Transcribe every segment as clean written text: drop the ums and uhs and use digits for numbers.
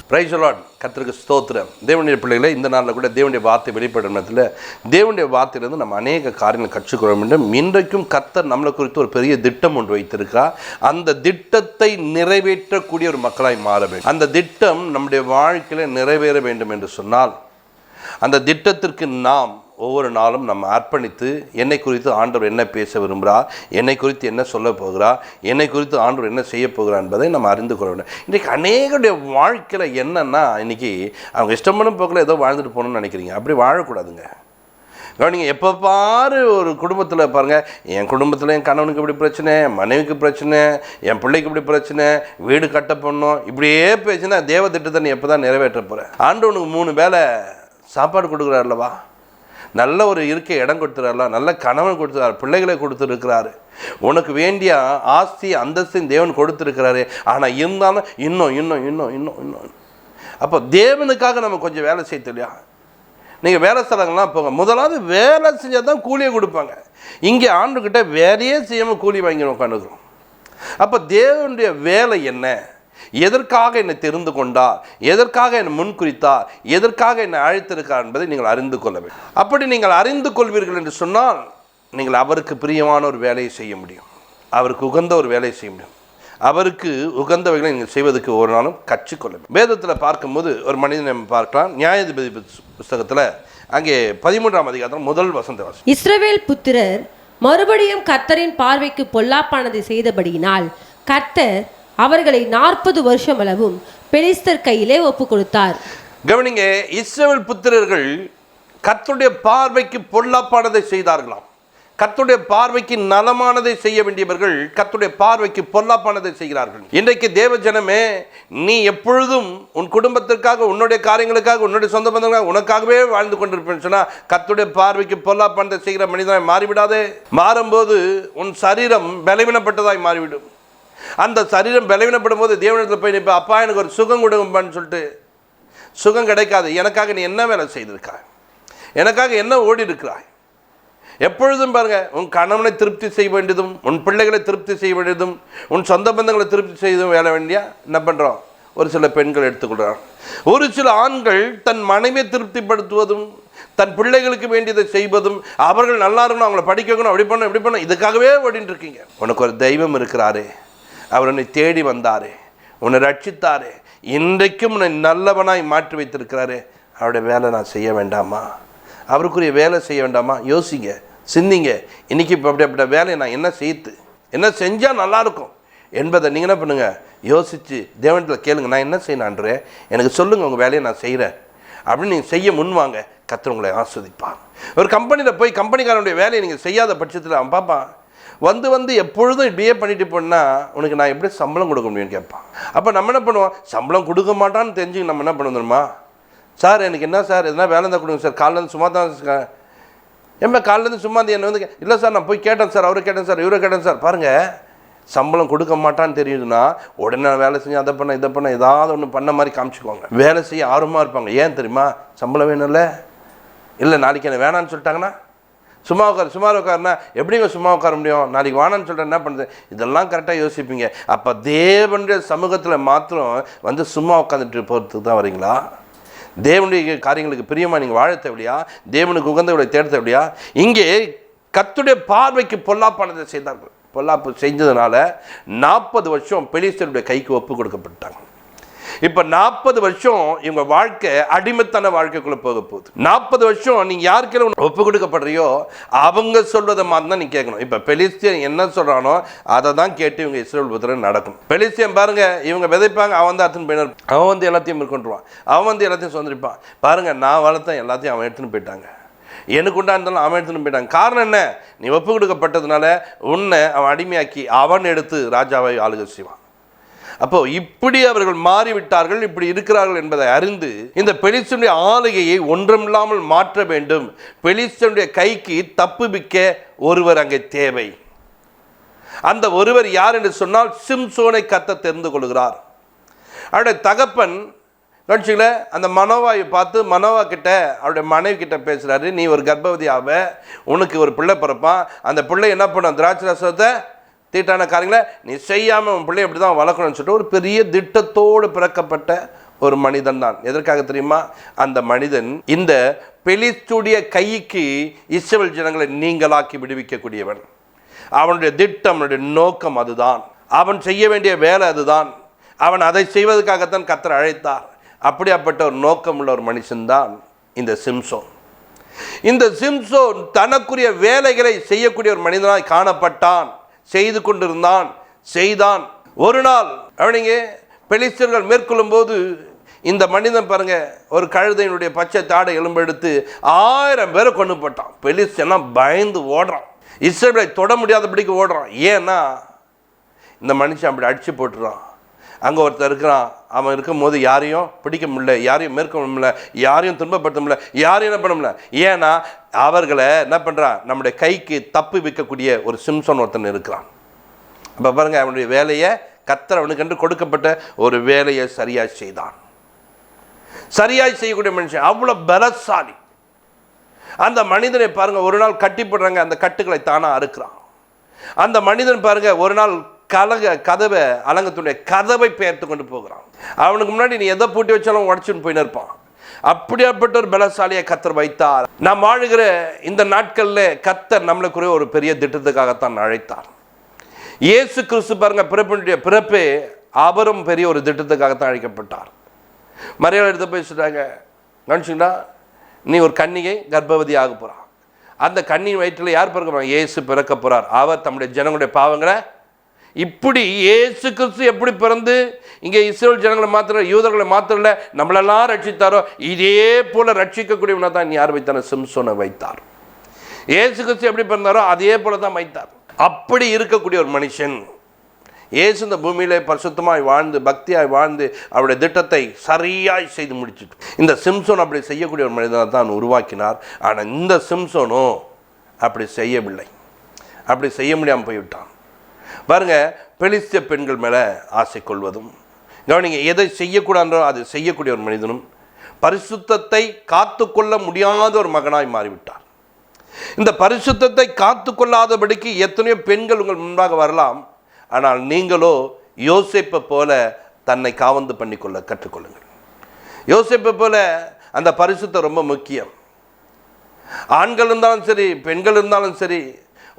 Praise the Lord. கர்த்தருக்கு ஸ்தோத்திரம். தேவனுடைய பிள்ளைகளை இந்த நாளில் கூட தேவனுடைய வார்த்தை வெளிப்படும் இடத்துல தேவனுடைய வார்த்தையிலிருந்து நம்ம அநேக காரியங்களை கற்றுக்கொள்ள வேண்டும். இன்றைக்கும் கர்த்தர் நம்மளை குறித்து ஒரு பெரிய திட்டம் ஒன்று வைத்திருக்கிறார். அந்த திட்டத்தை நிறைவேற்றக்கூடிய ஒரு மக்களாய் மாற வேண்டும். அந்த திட்டம் நம்முடைய வாழ்க்கையில் நிறைவேற வேண்டும் என்று சொன்னால் அந்த திட்டத்திற்கு நாம் ஒவ்வொரு நாளும் நம்ம அர்ப்பணித்து என்னை குறித்து ஆண்டவர் என்ன பேச விரும்புகிறார், என்னை குறித்து என்ன சொல்ல போகிறார், என்னை குறித்து ஆண்டவர் என்ன செய்ய போகிறார் என்பதை நம்ம அறிந்து கொள்ள வேண்டும். இன்றைக்கி அநேகருடைய வாழ்க்கையில் என்னென்னா இன்றைக்கி அவங்க இஷ்டமான போக்கில் ஏதோ வாழ்ந்துட்டு போகணும்னு நினைக்கிறீங்க. அப்படி வாழக்கூடாதுங்க. நீங்கள் எப்போ பாரு ஒரு குடும்பத்தில் பாருங்கள், என் குடும்பத்தில் என் கணவனுக்கு இப்படி பிரச்சனை, என் மனைவிக்கு பிரச்சனை, என் பிள்ளைக்கு இப்படி பிரச்சனை, வீடு கட்ட போடணும், இப்படியே பேசுனா தேவ திட்டத்தை நீ எப்போ தான் நிறைவேற்ற போகிறேன்? ஆண்டவனுக்கு 3 வேளை சாப்பாடு கொடுக்குறாருல்லவா, நல்ல ஒரு இருக்க இடம் கொடுத்துறாருல, நல்ல கணவன் கொடுத்துருக்காரு, பிள்ளைகளை கொடுத்துருக்கிறாரு, உனக்கு வேண்டிய ஆஸ்தி அந்தஸ்தையும் தேவன் கொடுத்துருக்கிறாரு. ஆனால் இருந்தாலும் இன்னும் அப்போ தேவனுக்காக நம்ம கொஞ்சம் வேலை செய்ய இல்லையா? நீங்கள் வேலை ஸ்தலங்கள்லாம் போங்க, முதலாவது வேலை செஞ்சால் தான் கூலியை கொடுப்பாங்க. இங்கே ஆண்டுகிட்ட வேலையே செய்யாமல் கூலி வாங்கி உட்காந்துக்கிறோம். அப்போ தேவனுடைய வேலை என்ன, எதற்காக என்னை தெரிந்து கொண்டார், எதற்காக என்னை முன்குறித்தார், எதற்காக என்னை அழைத்திருக்கார் என்பதை நீங்கள் அறிந்து கொள்ள வேண்டும். அப்படி நீங்கள் அறிந்து கொள்வீர்கள் என்று சொன்னால் நீங்கள் அவருக்கு பிரியமான ஒரு வேலையை செய்ய முடியும், அவருக்கு உகந்த ஒரு வேலையை செய்ய முடியும். அவருக்கு உகந்தவைகளை நீங்கள் செய்வதற்கு ஒரு நாளும் கற்றுக்கொள்ள வேண்டும். வேதத்தில் பார்க்கும்போது ஒரு மனிதனை நம்ம பார்க்கலாம். நியாயாதிபதி புஸ்தகத்தில் அங்கே 13ஆம் அதிகாரம் முதல் வசனம். இஸ்ரவேல் புத்திரர் மறுபடியும் கர்த்தரின் பார்வைக்கு பொல்லாப்பானதை செய்தபடியினால் கர்த்தர் அவர்களை 40 வருஷம் அளவும் பெலிஸ்தர் கையிலே ஒப்பு கொடுத்தார். கவனிங்க, இஸ்ரவேல் புத்திரர்கள் கர்த்தருடைய பார்வைக்கு பொல்லாப்பானதை செய்தார்களாம். கர்த்தருடைய பார்வைக்கு நலமானதை செய்ய வேண்டியவர்கள் கர்த்தருடைய பார்வைக்கு பொல்லாப்பானதை செய்கிறார்கள். இன்றைக்கு தேவ ஜனமே, நீ எப்பொழுதும் உன் குடும்பத்திற்காக, உன்னுடைய காரியங்களுக்காக, உன்னுடைய சொந்த பந்தங்களுக்காக உனக்காகவே வாழ்ந்து கொண்டிருப்பேன்னு சொன்னால் கர்த்தருடைய பார்வைக்கு பொல்லாப்பானதை செய்கிற மனிதனாய் மாறிவிடாதே. மாறும்போது உன் சரீரம் பலவீனப்பட்டதாய் மாறிவிடும். அந்த சரீரம் பலவீனப்படும் போது தேவனிடத்தில் போய் நிற்ப, அப்பா எனக்கு ஒரு சுகம் கொடுங்கப்பான்னு சொல்லிட்டு சுகம் கிடைக்காது. எனக்காக நீ என்ன வேலை செய்திருக்காய், எனக்காக என்ன ஓடி இருக்கிறாய்? எப்பொழுதும் பாருங்க, உன் கணவனை திருப்தி செய்ய வேண்டியதும், உன் பிள்ளைகளை திருப்தி செய்ய வேண்டியதும், உன் சொந்த பந்தங்களை திருப்தி செய்யதும் வேலை வேண்டியா என்ன பண்ணுறோம்? ஒரு சில பெண்கள் எடுத்துக்கொள்கிறான். ஒரு சில ஆண்கள் தன் மனைவியை திருப்திப்படுத்துவதும், தன் பிள்ளைகளுக்கு வேண்டியதை செய்வதும், அவர்கள் நல்லா இருக்கணும், அவங்கள படிக்க வைக்கணும், அப்படி பண்ணணும் இப்படி பண்ணணும், இதுக்காகவே ஓடிட்டு இருக்கீங்க. உனக்கு ஒரு தெய்வம் இருக்கிறாரே, அவர் உன்னை தேடி வந்தாரே, உன்னை ரட்சித்தாரே, இன்றைக்கும் உன்னை நல்லவனாய் மாற்றி வைத்திருக்கிறாரே, அவருடைய வேலை நான் செய்ய வேண்டாமா? அவருக்குரிய வேலை செய்ய வேண்டாமா? யோசிங்க, சிந்திங்க. இன்றைக்கி இப்போ அப்படிப்பட்ட வேலையை நான் என்ன செஞ்சால் நல்லாயிருக்கும் என்பதை நீங்கள் என்ன பண்ணுங்கள், யோசித்து தேவனிடத்தில் கேளுங்க. நான் என்ன செய்யணுன்றே எனக்கு சொல்லுங்கள், உங்கள் வேலையை நான் செய்கிறேன் அப்படின்னு நீங்கள் செய்ய முன்வாங்க. கர்த்தர் உங்களை ஆஸ்வதிப்பார். ஒரு கம்பெனியில் போய் கம்பெனிக்காரனுடைய வேலையை நீங்கள் செய்யாத பட்சத்தில் அவன் பார்ப்பான், வந்து எப்பொழுதும் இப்படியே பண்ணிட்டு போனால் உனக்கு நான் எப்படி சம்பளம் கொடுக்க முடியும்னு கேட்பான். அப்போ நம்ம என்ன பண்ணுவோம், சம்பளம் கொடுக்க மாட்டான்னு தெரிஞ்சு நம்ம என்ன பண்ணுவோம்மா, சார் எனக்கு என்ன சார் எதனா வேலை தான் கொடுங்க சார், காலிலேருந்து சும்மா தான் ஏமா காலிலேருந்து சும்மா என்னை வந்து இல்லை சார் நான் போய் கேட்டேன் சார், அவரை கேட்டேன் சார், இவரை கேட்டேன் சார். பாருங்கள், சம்பளம் கொடுக்க மாட்டான்னு தெரியுதுன்னா உடனே வேலை செஞ்சு அதை பண்ண இதை பண்ண ஏதாவது ஒன்று பண்ண மாதிரி காமிச்சுக்குவாங்க. வேலை செய்ய ஆர்வமாக இருப்பாங்க. ஏன் தெரியுமா? சம்பளம் வேணும்ல. இல்லை நாளைக்கு என்ன வேணான்னு சொல்லிட்டாங்கன்னா சும்மா உட்காருனா எப்படிங்க சும்மா உட்கார முடியும்? நாளைக்கு வானான்னு சொல்லிட்டு என்ன பண்ணுறது? இதெல்லாம் கரெக்டாக யோசிப்பீங்க. அப்போ தேவனுடைய சமூகத்தில் மாத்திரம் வந்து சும்மா உட்காந்துட்டு போகிறதுக்கு தான் வரீங்களா? தேவனுடைய காரியங்களுக்கு பிரியமாக நீங்கள் வாழ தேவையா? தேவனுக்கு உகந்தவர்களை தேட தேவையா? இங்கே கர்த்தருடைய பார்வைக்கு பொல்லாப்பானதை செய்தார்கள். பொல்லாப்பு செஞ்சதுனால 40 வருஷம் பெலிஸ்தருடைய கைக்கு ஒப்பு கொடுக்கப்பட்டாங்க. இப்போ 40 வருஷம் இவங்க வாழ்க்கை அடிமைத்தன வாழ்க்கைக்குள்ளே போக போகுது. 40 வருஷம் நீங்கள் யாருக்கெல்லாம் ஒப்பு கொடுக்கப்படுறியோ அவங்க சொல்வதை மாதிரி தான் நீ கேட்கணும். இப்போ பெலிஸ்தியன் என்ன சொல்கிறானோ அதை தான் கேட்டு இவங்க இஸ்ரவேல் புத்திரர் நடக்கும். பெலிஸ்தியன் பாருங்கள், இவங்க விதைப்பாங்க, அவன் வந்து அத்தனை போயிடும், அவன் வந்து எல்லாத்தையும் மேற்கொண்டுருவான், அவன் வந்து எல்லாத்தையும் சொந்திருப்பான். பாருங்கள், நான் வளர்த்தேன் எல்லாத்தையும் அவன் எடுத்துன்னு போயிட்டாங்க, எனக்கு உண்டாயிருந்தாலும் அவன் எடுத்துன்னு போயிட்டாங்க. காரணம் என்ன? நீ ஒப்பு கொடுக்கப்பட்டதுனால உன்னை அவன் அடிமையாக்கி அவன் எடுத்து ராஜாவை ஆளுகை செய்வான். அப்போ இப்படி அவர்கள் மாறிவிட்டார்கள், இப்படி இருக்கிறார்கள் என்பதை அறிந்து இந்த பெலிஸ்தனுடைய ஆளுகையை ஒன்றுமில்லாமல் மாற்ற வேண்டும். பெலிஸ்தனுடைய கைக்கு தப்புவிக்க ஒருவர் அங்கே தேவை. அந்த ஒருவர் யார் என்று சொன்னால் சிம்சோனை கர்த்தர் தெரிந்து கொள்கிறார். அவருடைய தகப்பன் கட்சியில் அந்த மனோவாயை பார்த்து மனோவா கிட்ட அவருடைய மனைவி கிட்ட பேசுகிறாரு, நீ ஒரு கர்ப்பவதி ஆவ, உனக்கு ஒரு பிள்ளை பிறப்பான், அந்த பிள்ளை என்ன பண்ணும், திராட்சை ரசத்தை தீட்டான காரியங்களை நீ செய்யாமல் உன் பிள்ளை எப்படி தான் வளர்க்கணும்னு சொல்லிட்டு ஒரு பெரிய திட்டத்தோடு பிறக்கப்பட்ட ஒரு மனிதன் தான். எதற்காக தெரியுமா? அந்த மனிதன் இந்த பெலிஸ்துடைய கைக்கு இஸ்ரவேல் ஜனங்களை நீங்களாக்கி விடுவிக்கக்கூடியவன். அவனுடைய திட்டம், அவனுடைய நோக்கம் அதுதான். அவன் செய்ய வேண்டிய வேலை அதுதான். அவன் அதை செய்வதற்காகத்தான் கர்த்தர் அழைத்தார். அப்படியாப்பட்ட ஒரு நோக்கம் உள்ள ஒரு மனுஷன்தான் இந்த சிம்சோன். இந்த சிம்சோன் தனக்குரிய வேலைகளை செய்யக்கூடிய ஒரு மனிதனாய் காணப்பட்டான், செய்து கொண்டிருந்தான், செய்தான். ஒரு நாள் அவனிங்க பெலிஸ்தர்கள் மேற்கொள்ளும் போது இந்த மனிதன் பாருங்க, ஒரு கழுதையினுடைய பச்சை தாடை எலும்பெடுத்து 1000 பேரை கொண்டு போட்டான். பெலிஸ்தெல்லாம் பயந்து ஓடுறான், இஸ்ரவேலை தொட முடியாதபடிக்கு ஓடுறான். ஏன்னா இந்த மனுஷன் அப்படி அடிச்சு போட்டுறான். அங்கே ஒருத்தர் இருக்கிறான், அவன் இருக்கும் போது யாரையும் பிடிக்க முடியல, யாரையும் மேற்கொள்ள முடியல, யாரையும் துன்பப்படுத்த முடியல, யாரையும் என்ன பண்ண முடியல. ஏன்னா அவர்களை என்ன பண்ணுறான், நம்முடைய கைக்கு தப்பு வைக்கக்கூடிய ஒரு சிம்சோன் ஒருத்தன் இருக்கிறான். அப்போ பாருங்க, அவனுடைய வேலையை கர்த்தர் அவனுக்கென்று கொடுக்கப்பட்ட ஒரு வேலையை சரியாக செய்தான். சரியாய் செய்யக்கூடிய மனுஷன், அவ்வளோ பலசாலி. அந்த மனிதனை பாருங்க, ஒரு நாள் கட்டி போடுறாங்க, அந்த கட்டுகளை தானா அறுக்கிறான். அந்த மனிதன் பாருங்க, ஒரு நாள் கதவை அலங்கத்துடைய கதவை பெயர்த்து கொண்டு போகிறான். அவனுக்கு முன்னாடி நீ எதை பூட்டி வச்சாலும் உடச்சுன்னு போயின்னு இருப்பான். அப்படியாப்பட்ட ஒரு பலசாலியை கர்த்தர் வைத்தார். நாம் வாழுகிற இந்த நாட்களில் கர்த்தர் நம்மளுக்குரிய ஒரு பெரிய திட்டத்துக்காகத்தான் அழைத்தார். இயேசு கிறிஸ்து பாருங்க, பிறப்பினுடைய பிறப்பே அவரும் பெரிய ஒரு திட்டத்துக்காகத்தான் அழைக்கப்பட்டார். மரியாதை எடுத்து போய் சொல்றாங்க, கவனிச்சிங்களா, நீ ஒரு கன்னிகை கர்ப்பவதி ஆக போறான். அந்த கன்னியின் வயிற்றில் யார் பிறக்க போறாங்க? இயேசு பிறக்க போறார். அவர் தம்முடைய ஜனங்களுடைய பாவங்களை, இப்படி இயேசு கிறிஸ்து எப்படி பிறந்து இங்கே இஸ்ரவேல் ஜனங்களை மாத்திரம், யூதர்களை மாத்திரம் இல்லை, நம்மளெல்லாம் ரட்சித்தாரோ, இதே போல ரட்சிக்கக்கூடியவனை தான் யார் வைத்தார்? சிம்சோனை வைத்தார். இயேசு கிறிஸ்து எப்படி பிறந்தாரோ அதே போல தான் வைத்தார். அப்படி இருக்கக்கூடிய ஒரு மனுஷன் இயேசு இந்த பூமியிலே பரிசுத்தமாய் வாழ்ந்து, பக்தியாய் வாழ்ந்து, அவருடைய திட்டத்தை சரியாய் செய்து முடிச்சுட்டு இந்த சிம்சோன் அப்படி செய்யக்கூடிய ஒரு மனிதனை தான் உருவாக்கினார். ஆனால் இந்த சிம்சோனோ அப்படி செய்யவில்லை, அப்படி செய்ய முடியாமல் போய்விட்டான். பாருங்க, பெலிஸ்திய பெண்கள் மேலே ஆசை கொள்வதும், கவனிங்க, எதை செய்யக்கூடாதோ அது செய்யக்கூடிய ஒரு மனிதனும் பரிசுத்தத்தை காத்து கொள்ள முடியாத ஒரு மகனாய் மாறிவிட்டார். இந்த பரிசுத்தத்தை காத்து கொள்ளாதபடிக்கு எத்தனையோ பெண்கள் உங்கள் முன்பாக வரலாம். ஆனால் நீங்களோ யோசேப்பை போல தன்னை காவந்து பண்ணிக்கொள்ள கற்றுக்கொள்ளுங்கள். யோசேப்பை போல அந்த பரிசுத்தம் ரொம்ப முக்கியம். ஆண்கள் இருந்தாலும் சரி, பெண்கள் இருந்தாலும் சரி,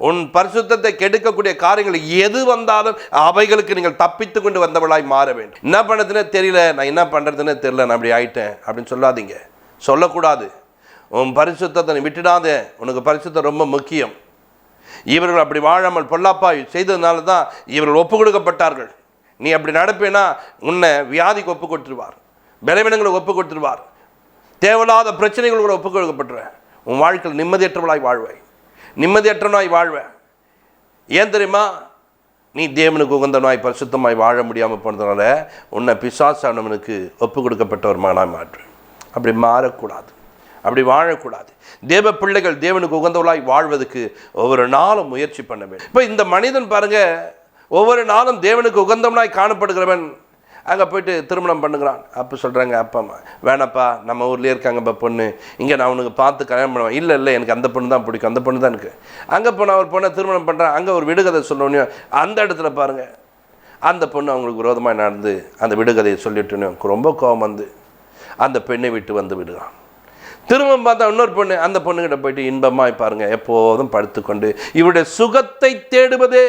உன் பரிசுத்தத்தை கெடுக்கக்கூடிய காரியங்கள் எது வந்தாலும் அவைகளுக்கு நீங்கள் தப்பித்து கொண்டு வந்தவளாய் மாற வேண்டும். என்ன பண்ணுறதுன்னே தெரியல, நான் என்ன பண்ணுறதுன்னே தெரியல, நான் அப்படி ஆயிட்டேன் அப்படின்னு சொல்லாதீங்க, சொல்லக்கூடாது. உன் பரிசுத்தத்தை நீ விட்டுடாதே, உனக்கு பரிசுத்தம் ரொம்ப முக்கியம். இவர்கள் அப்படி வாழாமல் பொல்லாப்பாய் செய்ததுனால தான் இவர்கள் ஒப்பு கொடுக்கப்பட்டார்கள். நீ அப்படி நடப்பேனா உன்னை வியாதிக்கு ஒப்பு கொடுத்துருவார், பலவீனங்களுக்கு ஒப்பு கொடுத்துருவார், தேவையில்லாத பிரச்சனைகளுக்கு ஒப்பு கொடுக்கப்பட்டுற உன் வாழ்க்கையில் நிம்மதியற்றவளாய் வாழ்வாய், நிம்மதியற்றவனாய் வாழ்வேன். ஏன் தெரியுமா? நீ தேவனுக்கு உகந்தவனாய் பரிசுத்தமாய் வாழ முடியாமல் போனதுனால உன்னை பிசாசானவனுக்கு ஒப்பு கொடுக்கப்பட்ட ஒரு மகனாய் மாற்று. அப்படி மாறக்கூடாது, அப்படி வாழக்கூடாது. தேவ பிள்ளைகள் தேவனுக்கு உகந்தவளாய் வாழ்வதற்கு ஒவ்வொரு நாளும் முயற்சி பண்ண வேண்டும். இப்போ இந்த மனிதன் பாருங்க, ஒவ்வொரு நாளும் தேவனுக்கு உகந்தவனாய் காணப்படுகிறவன் அங்கே போயிட்டு திருமணம் பண்ணுகிறான். அப்போ சொல்கிறாங்க, அப்பா அம்மா வேணாப்பா, நம்ம ஊர்லேயே இருக்காங்கப்பா பொண்ணு, இங்கே நான் உனக்கு பார்த்து கல்யாணம் பண்ணுவேன். இல்லை இல்லை, எனக்கு அந்த பொண்ணு தான் பிடிக்கும், அந்த பொண்ணு தான் எனக்கு. அங்கே போனால் ஒரு பொண்ணை திருமணம் பண்ணுறான், அங்கே ஒரு விடுகதை சொல்லணும்னு அந்த இடத்துல பாருங்கள், அந்த பொண்ணு அவங்களுக்கு விரோதமாக நடந்து அந்த விடுகதையை சொல்லிட்டுன்னு ரொம்ப கோபம் வந்து அந்த பெண்ணை விட்டு வந்து விடுகிறான். திரும்ப பார்த்தா இன்னொரு பொண்ணு, அந்த பொண்ணுக்கிட்ட போயிட்டு இன்பமாய் பாருங்கள், எப்போதும் படுத்துக்கொண்டு இவருடைய சுகத்தை தேடுவதே,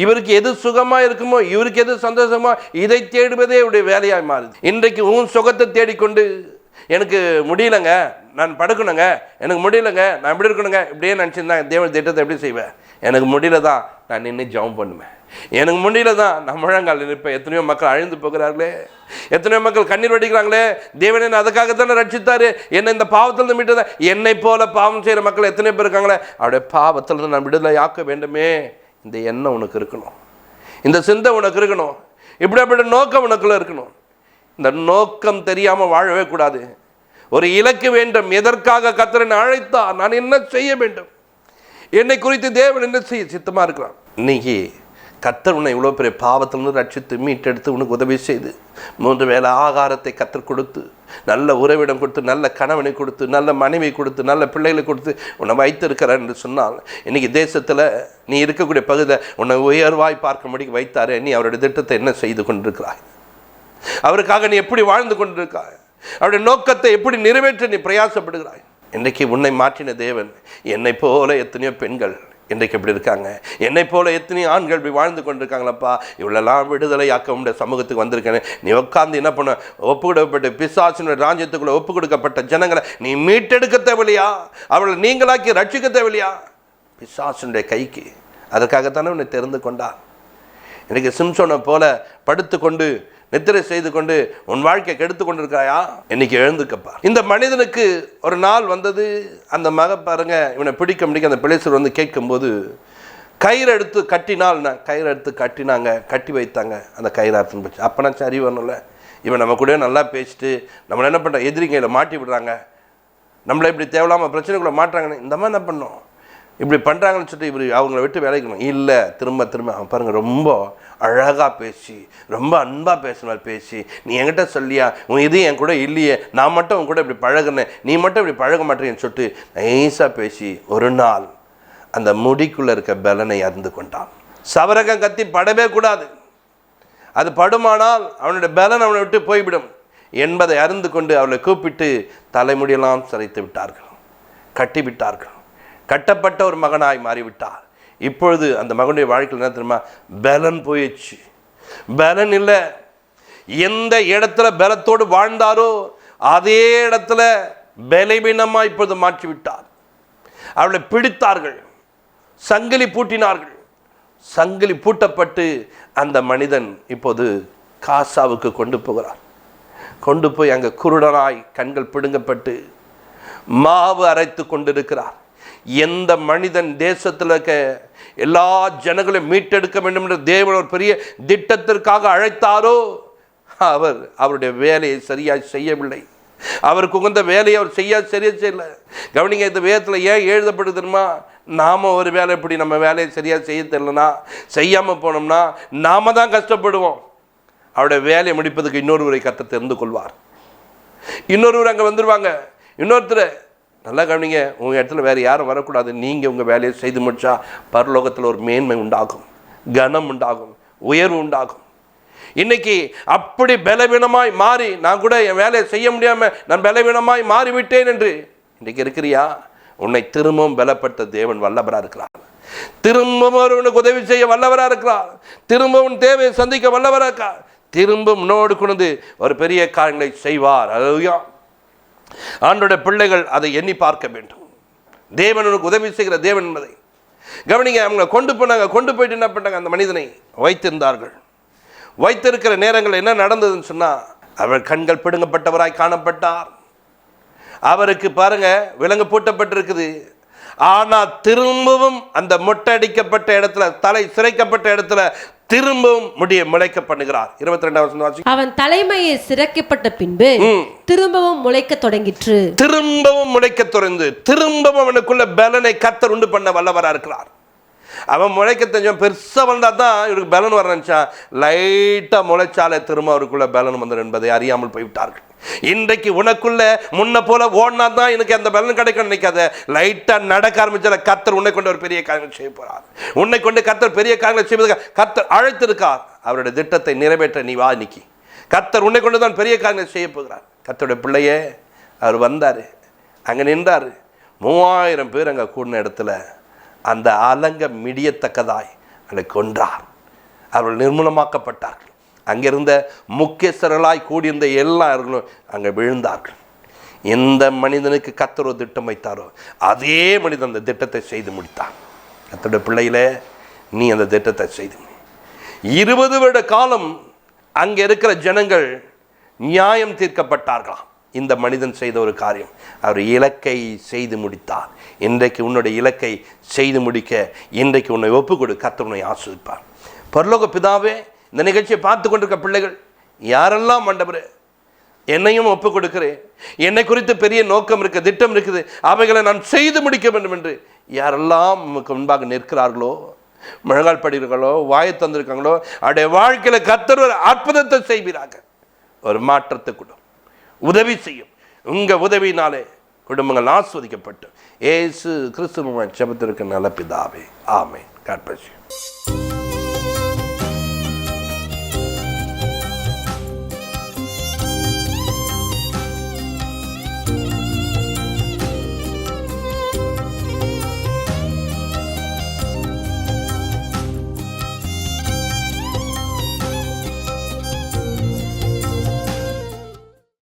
இவருக்கு எது சுகமா இருக்குமோ, இவருக்கு எது சந்தோஷமோ இதை தேடுவதே இவருடைய வேலையாய் மாறுது. இன்றைக்கு உன் சுகத்தை தேடிக்கொண்டு எனக்கு முடியலங்க, நான் படுக்கணுங்க, எனக்கு முடியலங்க, நான் இப்படி இருக்கணுங்க, இப்படியே நினச்சிருந்தேன் தேவன் திட்டத்தை எப்படி செய்வேன், எனக்கு முடியல தான் நான் நின்று ஜெபம் பண்ணுவேன், எனக்கு முடியல தான் நான் முழங்கால் நிற்பேன். எத்தனையோ மக்கள் அழிந்து போகிறார்களே, எத்தனையோ மக்கள் கண்ணீர் வடிக்கிறாங்களே, தேவன் என்ன அதுக்காகத்தானே ரட்சித்தாரு, என்னை இந்த பாவத்திலிருந்து மீட்டதா. என்னை போல பாவம் செய்கிற மக்கள் எத்தனையோ பேர் இருக்காங்களே, அவருடைய பாவத்திலிருந்து நான் விடுதலை ஆக்க வேண்டுமே. இந்த எண்ணம் உனக்கு இருக்கணும், இந்த சிந்தை உனக்கு இருக்கணும், இப்படிப்பட்ட நோக்கம் உனக்குள்ள இருக்கணும். இந்த நோக்கம் தெரியாமல் வாழவே கூடாது. ஒரு இலக்கு வேண்டும், எதற்காக கர்த்தர் அழைத்தார், நான் என்ன செய்ய வேண்டும், என்னை குறித்து தேவன் என்ன செய்ய சித்தமாக இருக்கிறான். இன்னைக்கு கர்த்தர் உன்னை இவ்வளோ பெரிய பாவத்திலிருந்து ரட்சித்து மீட்டெடுத்து உனக்கு உதவி செய்து 3 வேளை ஆகாரத்தை கர்த்தர் கொடுத்து, நல்ல உறவிடம் கொடுத்து, நல்ல கணவனை கொடுத்து, நல்ல மனைவி கொடுத்து, நல்ல பிள்ளைகளை கொடுத்து உன்னை வைத்திருக்கிறார் என்று சொன்னால், இன்றைக்கி தேசத்தில் நீ இருக்கக்கூடிய பகுதியை உன்னை உயர்வாய் பார்க்க முடியும் வைத்தாரே, நீ அவருடைய திட்டத்தை என்ன செய்து கொண்டிருக்கிறாய்? அவருக்காக நீ எப்படி வாழ்ந்து கொண்டிருக்காய்? அவருடைய நோக்கத்தை எப்படி நிறைவேற்ற நீ பிரயாசப்படுகிறாய்? இன்றைக்கு உன்னை மாற்றின தேவன், என்னை போல எத்தனையோ பெண்கள் இன்றைக்கு எப்படி இருக்காங்க, என்னை போல எத்தனையோ ஆண்கள் இப்படி வாழ்ந்து கொண்டிருக்காங்களப்பா, இவ்வளெல்லாம் விடுதலையாக்க உடைய சமூகத்துக்கு வந்திருக்கேன். நீ உட்கார்ந்து என்ன பண்ண, ஒப்பு கொடுக்கப்பட்ட பிசாசினுடைய ராஜ்யத்துக்குள்ள ஒப்பு கொடுக்கப்பட்ட ஜனங்களை நீ மீட்டெடுக்க தேவையா? அவளை நீங்களாக்கி ரட்சிக்க தேவையா? பிசாசினுடைய கைக்கு அதற்காகத்தானே உன்னை தெரிந்து கொண்டார். இன்றைக்கு சிம்சோனை போல படுத்து கொண்டு நித்திரை செய்து கொண்டு உன் வாழ்க்கையை கெடுத்து கொண்டிருக்காயா? இன்னைக்கு எழுந்துக்கப்பா. இந்த மனிதனுக்கு ஒரு நாள் வந்தது, அந்த மக பாருங்க இவனை பிடிக்க அந்த பிளேசர் வந்து கேட்கும்போது கயிறு எடுத்து கட்டினால், கயிறு எடுத்து கட்டினாங்க, கட்டி வைத்தாங்க. அந்த கயிறு அறுத்துன்னு போச்சு. அப்போனா சரி வரணும்ல, இவன் நம்ம கூட நல்லா பேசிட்டு நம்மளை என்ன பண்ணுற எதிரிங்கையில் மாட்டி விடுறாங்க, நம்மளை இப்படி தேவையில்லாமல் பிரச்சனைக்குள்ளே மாட்டுறாங்கன்னு இந்த மாதிரி என்ன பண்ணோம், இப்படி பண்ணுறாங்கன்னு சொல்லிட்டு இப்படி அவங்கள விட்டு விளைக்கணும் இல்லை. திரும்ப திரும்ப அவன் பாருங்கள் ரொம்ப அழகாக பேசி, ரொம்ப அன்பாக பேசுன பேசி, நீ என்கிட்ட சொல்லியா, உன் இது என் கூட இல்லையே, நான் மட்டும் உன் கூட இப்படி பழகுனேன், நீ மட்டும் இப்படி பழக மாட்டேன்னு சொல்லிட்டு நைஸாக பேசி ஒரு நாள் அந்த முடிக்குள்ளே இருக்க பலனை அறிந்து கொண்டான். சவரகம் கத்தி படவே கூடாது, அது படுமானால் அவனுடைய பலன் அவனை விட்டு போய்விடும் என்பதை அறிந்து கொண்டு அவளை கூப்பிட்டு தலைமுடியெல்லாம் சிரைத்து விட்டார்கள், கட்டி விட்டார்கள். கட்டப்பட்ட ஒரு மகனாய் மாறிவிட்டார். இப்பொழுது அந்த மகனுடைய வாழ்க்கையில் என்ன தெரியுமா, பலன் போயிடுச்சு. பலன் இல்லை. எந்த இடத்துல பலத்தோடு வாழ்ந்தாரோ அதே இடத்துல பலவீனமாக இப்பொழுது மாற்றி விட்டார். அவளை பிடித்தார்கள், சங்கிலி பூட்டினார்கள். சங்கிலி பூட்டப்பட்டு அந்த மனிதன் இப்போது காசாவுக்கு கொண்டு போகிறார். கொண்டு போய் அங்கே குருடனாய் கண்கள் பிடுங்கப்பட்டு மாவு அரைத்து கொண்டிருக்கிறார். எந்த மனிதன் தேசத்தில் இருக்க எல்லா ஜனங்களையும் மீட்டெடுக்க வேண்டும் என்று தேவன் ஒரு பெரிய திட்டத்திற்காக அழைத்தாரோ அவர் அவருடைய வேலையை சரியாக செய்யவில்லை. அவருக்கு உகந்த வேலையை அவர் சரியாக செய்யலை. கவனிங்க, இந்த வேதத்தில் ஏன் எழுதப்படுது தெரியுமா, நாம் ஒரு வேலை இப்படி நம்ம வேலையை சரியாக செய்ய தெரியலனா, செய்யாமல் போனோம்னா நாம தான் கஷ்டப்படுவோம். அவருடைய வேலையை முடிப்பதுக்கு இன்னொருவரை கர்த்தர் தெரிந்து கொள்வார். இன்னொருவர் அங்கே வந்துடுவாங்க. இன்னொருத்தர் நல்லா கவனிங்க, உங்கள் இடத்துல வேறு யாரும் வரக்கூடாது. நீங்கள் உங்கள் வேலையை செய்து முடித்தா பரலோகத்தில் ஒரு மேன்மை உண்டாகும், கனம் உண்டாகும், உயர்வு உண்டாகும். இன்னைக்கு அப்படி பலவீனமாய் மாறி நான் கூட என் வேலையை செய்ய முடியாமல் நான் பலவீனமாய் மாறிவிட்டேன் என்று இன்றைக்கு இருக்கிறியா? உன்னை திரும்பவும் பலப்படுத்த தேவன் வல்லவராக இருக்கிறார். திரும்பவும் உனக்கு உதவி செய்ய வல்லவராக இருக்கிறார். திரும்பவும் தேவையை சந்திக்க வல்லவராக இருக்கிறார். திரும்ப முன்னோடு கொண்டு ஒரு பெரிய காரியங்களை செய்வார். அல்லேலூயா. ஆண்டோட பிள்ளைகள் அதை எண்ணி பார்க்க வேண்டும். தேவனுக்கு உதவி செய்கிற தேவன் என்பதை கவனிங்க. அவங்க கொண்டு போனாங்க. கொண்டு போயிட்டு என்ன பண்ணாங்க, அந்த மனிதனை வைத்திருந்தார்கள். வைத்திருக்கிற நேரங்கள் என்ன நடந்ததுன்னு சொன்னால், அவர் கண்கள் பிடுங்கப்பட்டவராய் காணப்பட்டார். அவருக்கு பாருங்க விலங்கு பூட்டப்பட்டிருக்குது. ஆனால் திரும்பவும் அந்த மொட்டடிக்கப்பட்ட இடத்துல, தலை சிரைக்கப்பட்ட இடத்துல திரும்பவும் முடிய முளைக்க பண்ணுகிறார். 22 அவன் தலைமையை சிரைக்கப்பட்ட பின்பு திரும்பவும் முளைக்க தொடங்கிற்று. திரும்பவும் முளைக்க தொடர்ந்து திரும்பவும் அவனுக்குள்ள பலனை கர்த்தர் உண்டு பண்ண வல்லவரா இருக்கிறார். அவன் முளைக்க தெரிஞ்சவன் பெருசா வந்தா தான் இவருக்கு பலன் வரச்சா, லைட்டா முளைச்சாலே திரும்ப அவருக்குள்ள பலன் வந்துடும் என்பதை அறியாமல் போய்விட்டார்கள். இன்றைக்கு உனக்குள்ள முன்ன போல ஓடினா தான் எனக்கு அந்த பலன் கிடைக்கும் நினைக்காத. லைட்டா நடக்க ஆரம்பிச்சால கர்த்தர் உன்னை கொண்டு ஒரு பெரிய காரியங்கள் செய்ய போறார். உன்னை கொண்டு கர்த்தர் பெரிய காரியங்கள் செய்வதற்கு கர்த்தர் அழைத்திருக்கார். அவருடைய திட்டத்தை நிறைவேற்ற நீ வா. இன்னைக்கு கர்த்தர் உன்னை கொண்டு தான் பெரிய காரியங்கள் செய்ய போகிறார். கர்த்தருடைய பிள்ளையே, அவர் வந்தாரு, அங்க நின்றாரு. 3000 பேர் அங்க கூடின இடத்துல அந்த அலங்க மிடியத்தக்கதாய் அதை கொன்றார். அவர்கள் நிர்மூலமாக்கப்பட்டார்கள். அங்கிருந்த முக்கியஸ்தர்களாய் கூடியிருந்த எல்லாரும் அங்கே விழுந்தார்கள். எந்த மனிதனுக்கு கர்த்தர் ஒரு திட்டம் வைத்தாரோ அதே மனிதன் அந்த திட்டத்தை செய்து முடித்தான். கர்த்தருடைய பிள்ளையிலே, நீ அந்த திட்டத்தை செய்து 20 வருட காலம் அங்கே இருக்கிற ஜனங்கள் நியாயம் தீர்க்கப்பட்டார்களாம். இந்த மனிதன் செய்த ஒரு காரியம், அவர் இலக்கை செய்து முடித்தார். இன்றைக்கு உன்னுடைய இலக்கை செய்து முடிக்க இன்றைக்கு உன்னை ஒப்பு கொடு, கர்த்தர் உன்னை ஆசீர்வதிப்பார். பரலோக பிதாவே, இந்த நிகழ்ச்சியை பார்த்து கொண்டிருக்க பிள்ளைகள் யாரெல்லாம் ஆண்டவரே என்னையும் ஒப்பு கொடுக்கிறேன், என்னை குறித்து பெரிய நோக்கம் இருக்குது, திட்டம் இருக்குது, அவைகளை நான் செய்து முடிக்க வேண்டும் என்று யாரெல்லாம் நமக்கு முன்பாக நிற்கிறார்களோ, முழங்கால் படிக்கிறார்களோ, வாயை தந்திருக்காங்களோ, அவருடைய வாழ்க்கையில் கர்த்தர் ஒரு அற்புதத்தை செய்வீராக. ஒரு மாற்றத்தை கொடு, உதவி செய்யும். உங்கள் உதவினாலே குடும்பங்கள் ஆஸ்வதிக்கப்பட்டு இயேசு கிறிஸ்துவின் ஜெபத்திற்கு நல்ல பிதாவே, ஆமென். God bless you.